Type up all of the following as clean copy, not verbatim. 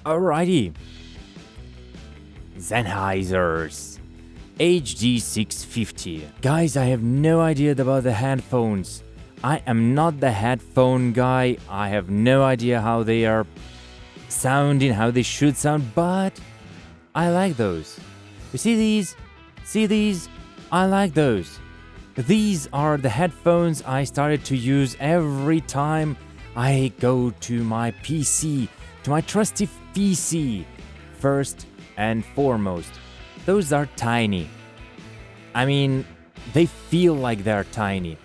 Alrighty. Sennheiser's HD650. Guys, I have no idea about the headphones. I am not the headphone guy. I have no idea how they are sounding, how they should sound, but I like those. You see these? See these? I like those. These are the headphones I started to use every time I go to my PC, to my trusty PC, first and foremost. Those are tiny. I mean, they feel like they're tiny.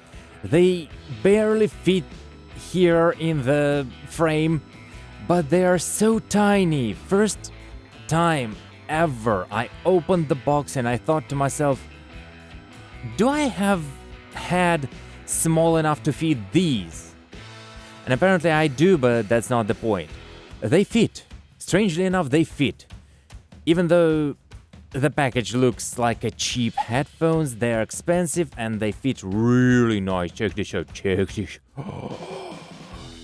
They barely fit here in the frame, but they are so tiny. First time ever I opened the box and I thought to myself, do I have had small enough to fit these? And apparently I do, but that's not the point. They fit. Strangely enough, they fit. Even though the package looks like a cheap headphones, they're expensive and they fit really nice. Check this out, check this.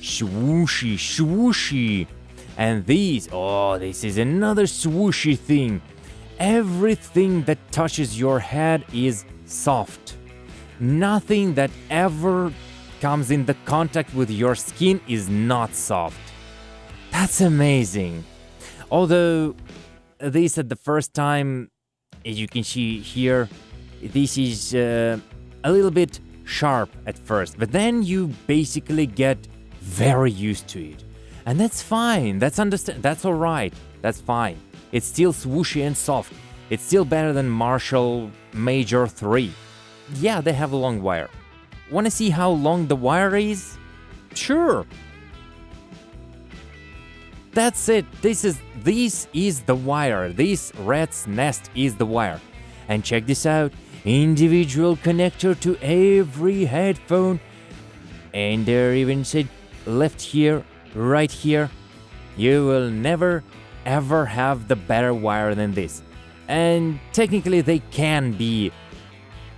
Swooshy, swooshy. And these, this is another swooshy thing. Everything that touches your head is soft. Nothing that ever comes in the contact with your skin is not soft. That's amazing. Although this at the first time, as you can see here, this is a little bit sharp at first, but then you basically get very used to it. And that's fine, that's alright, that's fine. It's still swooshy and soft. It's still better than Marshall Major 3. Yeah, they have a long wire. Wanna see how long the wire is? Sure. That's it. This is the wire. This rat's nest is the wire. And check this out. Individual connector to every headphone. And there even said left here, right here. You will never ever have the better wire than this. And technically they can be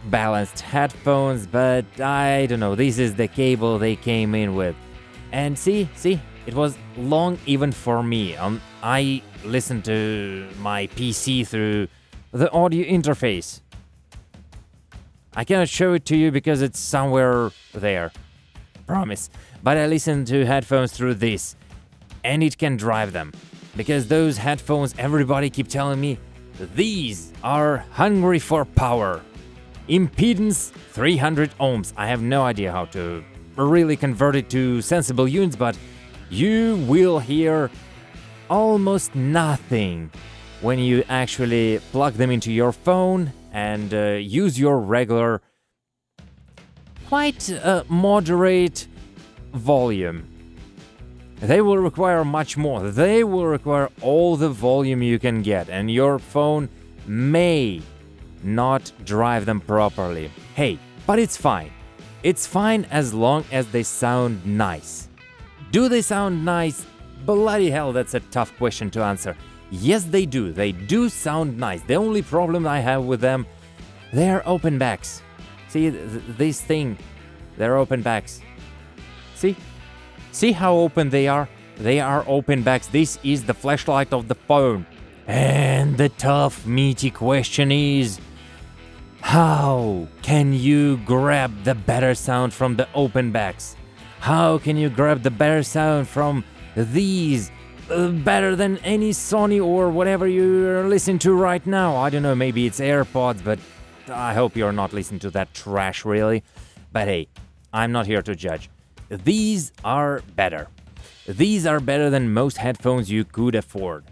balanced headphones, but I don't know. This is the cable they came in with. And see, it was long even for me. I listened to my PC through the audio interface. I cannot show it to you because it's somewhere there. Promise. But I listened to headphones through this. And it can drive them. Because those headphones, everybody keep telling me, these are hungry for power. Impedance 300 ohms. I have no idea how to really convert it to sensible units, but you will hear almost nothing when you actually plug them into your phone and use your regular, quite moderate volume. They will require much more. They will require all the volume you can get, and your phone may not drive them properly. Hey, but it's fine. It's fine as long as they sound nice. Do they sound nice? Bloody hell, that's a tough question to answer. Yes, they do. They do sound nice. The only problem I have with them, they're open backs. See, this thing, they're open backs. See? See how open they are? They are open backs. This is the flashlight of the phone. And the tough, meaty question is, how can you grab the better sound from the open backs? How can you grab the better sound from these better than any Sony or whatever you're listening to right now? I don't know, maybe it's AirPods, but I hope you're not listening to that trash, really. But hey, I'm not here to judge. These are better. These are better than most headphones you could afford.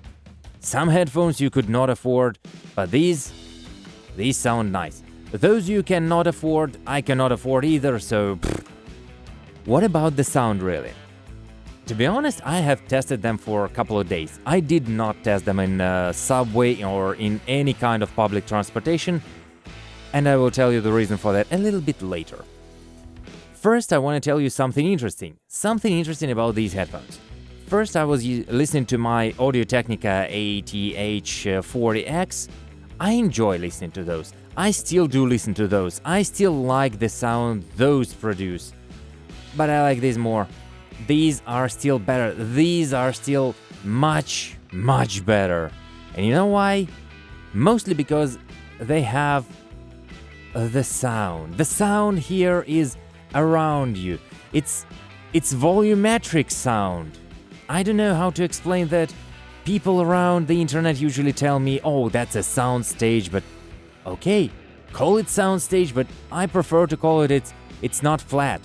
Some headphones you could not afford, but these sound nice. Those you cannot afford, I cannot afford either, so what about the sound really? To be honest, I have tested them for a couple of days. I did not test them in a subway or in any kind of public transportation, and I will tell you the reason for that a little bit later. First, I want to tell you something interesting about these headphones. First, I was listening to my Audio-Technica ATH40X. I enjoy listening to those. I still do listen to those. I still like the sound those produce. But I like these more. These are still better. These are still much much better. And you know why? Mostly because they have the sound. The sound here is around you. It's volumetric sound. I don't know how to explain that. People around the internet usually tell me, oh, that's a sound stage, but okay, call it sound stage, but I prefer to call it it's not flat.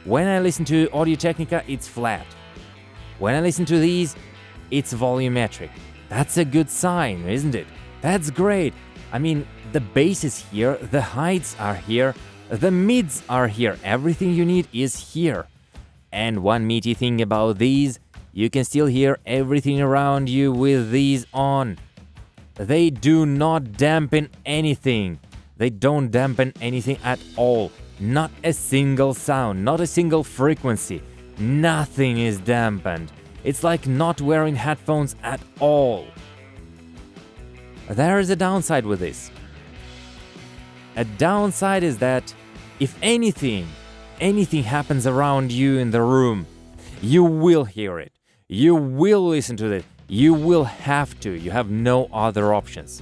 When I listen to Audio Technica, it's flat. When I listen to these, it's volumetric. That's a good sign, isn't it? That's great. I mean, the bass is here, the heights are here, the mids are here, everything you need is here. And one meaty thing about these, you can still hear everything around you with these on. They do not dampen anything. They don't dampen anything at all. Not a single sound, not a single frequency. Nothing is dampened. It's like not wearing headphones at all. There is a downside with this. A downside is that if anything happens around you in the room, you will hear it. You will listen to it. You will have to. You have no other options.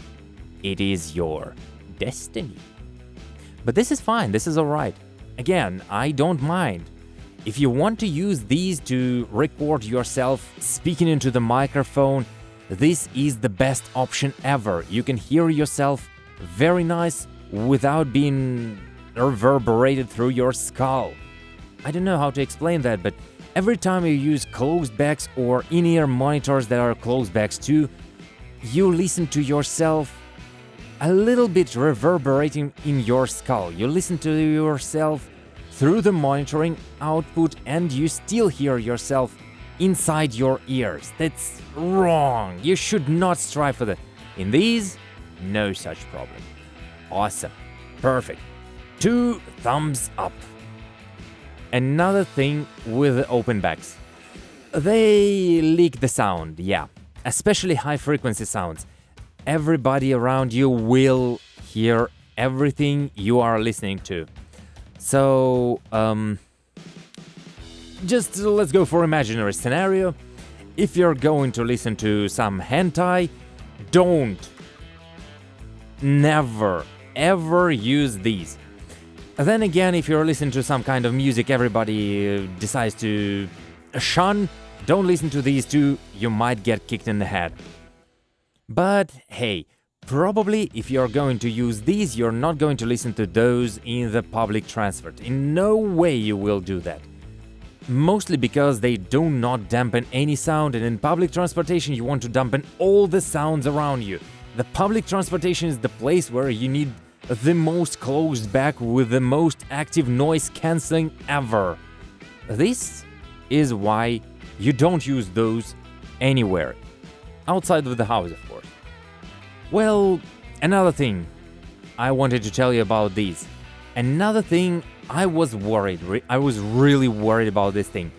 It is your destiny. But this is fine. This is alright. Again, I don't mind. If you want to use these to record yourself speaking into the microphone, this is the best option ever. You can hear yourself very nice without being reverberated through your skull. I don't know how to explain that, but every time you use closed backs or in-ear monitors that are closed backs too, you listen to yourself a little bit reverberating in your skull. You listen to yourself through the monitoring output and you still hear yourself inside your ears. That's wrong. You should not strive for that. In these, no such problem. Awesome. Perfect. 2 thumbs up. Another thing with the open backs. They leak the sound, yeah. Especially high frequency sounds. Everybody around you will hear everything you are listening to. So, just let's go for imaginary scenario. If you're going to listen to some hentai, never, ever use these. Then again, if you're listening to some kind of music everybody decides to shun, don't listen to these too, you might get kicked in the head. But hey, probably if you're going to use these, you're not going to listen to those in the public transport. In no way you will do that. Mostly because they do not dampen any sound, and in public transportation you want to dampen all the sounds around you. The public transportation is the place where you need the most closed back with the most active noise cancelling ever. This is why you don't use those anywhere. Outside of the house, of course. Well, another thing I wanted to tell you about these. Another thing I was worried. I was really worried about this thing.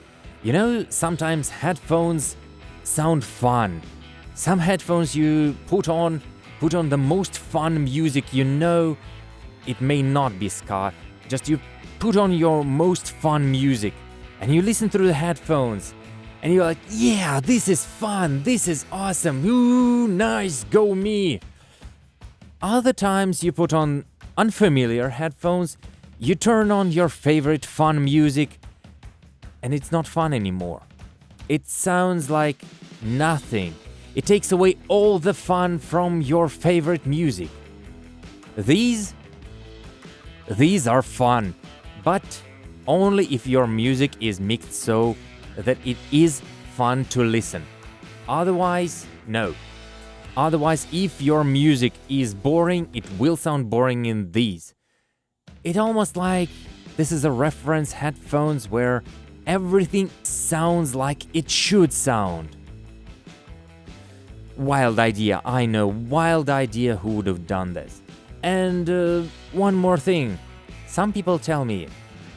You know, sometimes headphones sound fun. Some headphones you put on the most fun music you know. It may not be ska, just you put on your most fun music and you listen through the headphones and you're like, yeah, this is fun, this is awesome, ooh, nice, go me. Other times you put on unfamiliar headphones, you turn on your favorite fun music and it's not fun anymore. It sounds like nothing. It takes away all the fun from your favorite music. These are fun, but only if your music is mixed so that it is fun to listen. Otherwise, no. Otherwise, if your music is boring, it will sound boring in these. It almost like this is a reference headphones where everything sounds like it should sound. Wild idea, I know, wild idea who would have done this. And one more thing. Some people tell me,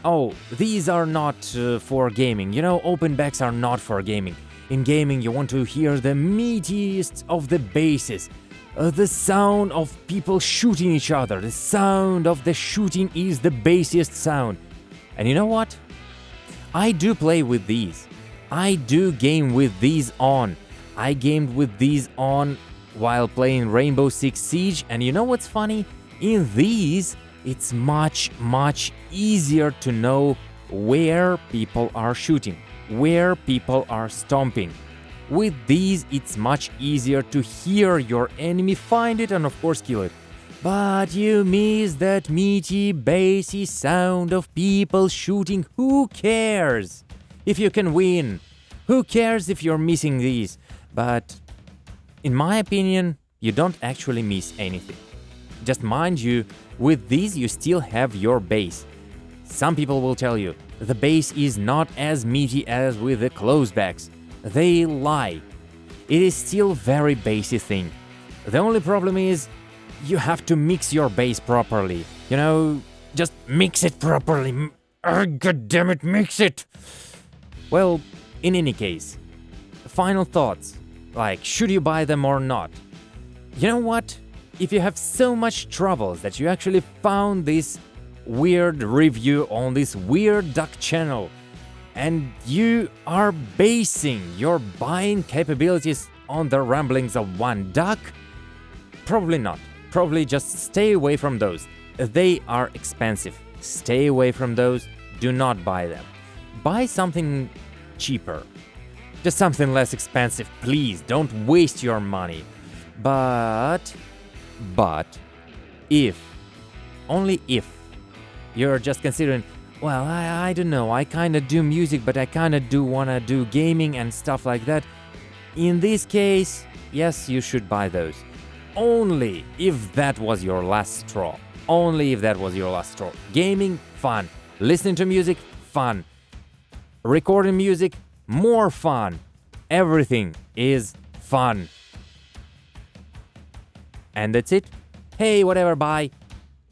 oh, these are not for gaming. You know, open backs are not for gaming. In gaming, you want to hear the meatiest of the basses. The sound of people shooting each other. The sound of the shooting is the bassiest sound. And you know what? I do play with these. I do game with these on. I gamed with these on while playing Rainbow Six Siege, and you know what's funny? In these, it's much easier to know where people are shooting, where people are stomping. With these, it's much easier to hear your enemy, find it, and of course kill it. But you miss that meaty, bassy sound of people shooting. Who cares if you can win? Who cares if you're missing these? But in my opinion, you don't actually miss anything. Just mind you, with these you still have your bass. Some people will tell you, the bass is not as meaty as with the closebacks. They lie. It is still very bassy thing. The only problem is, you have to mix your bass properly. You know, just mix it properly. God damn it, mix it! Well, in any case, final thoughts. Like, should you buy them or not? You know what? If you have so much troubles that you actually found this weird review on this weird duck channel, and you are basing your buying capabilities on the ramblings of one duck, probably not. Probably just stay away from those. They are expensive. Stay away from those. Do not buy them. Buy something cheaper. Just something less expensive, please. Don't waste your money. But if, only if, you're just considering, well, I don't know, I kinda do music, but I kinda do wanna do gaming and stuff like that. In this case, yes, you should buy those. Only if that was your last straw. Only if that was your last straw. Gaming, fun. Listening to music, fun. Recording music, more fun. Everything is fun. And that's it. Hey, whatever, bye.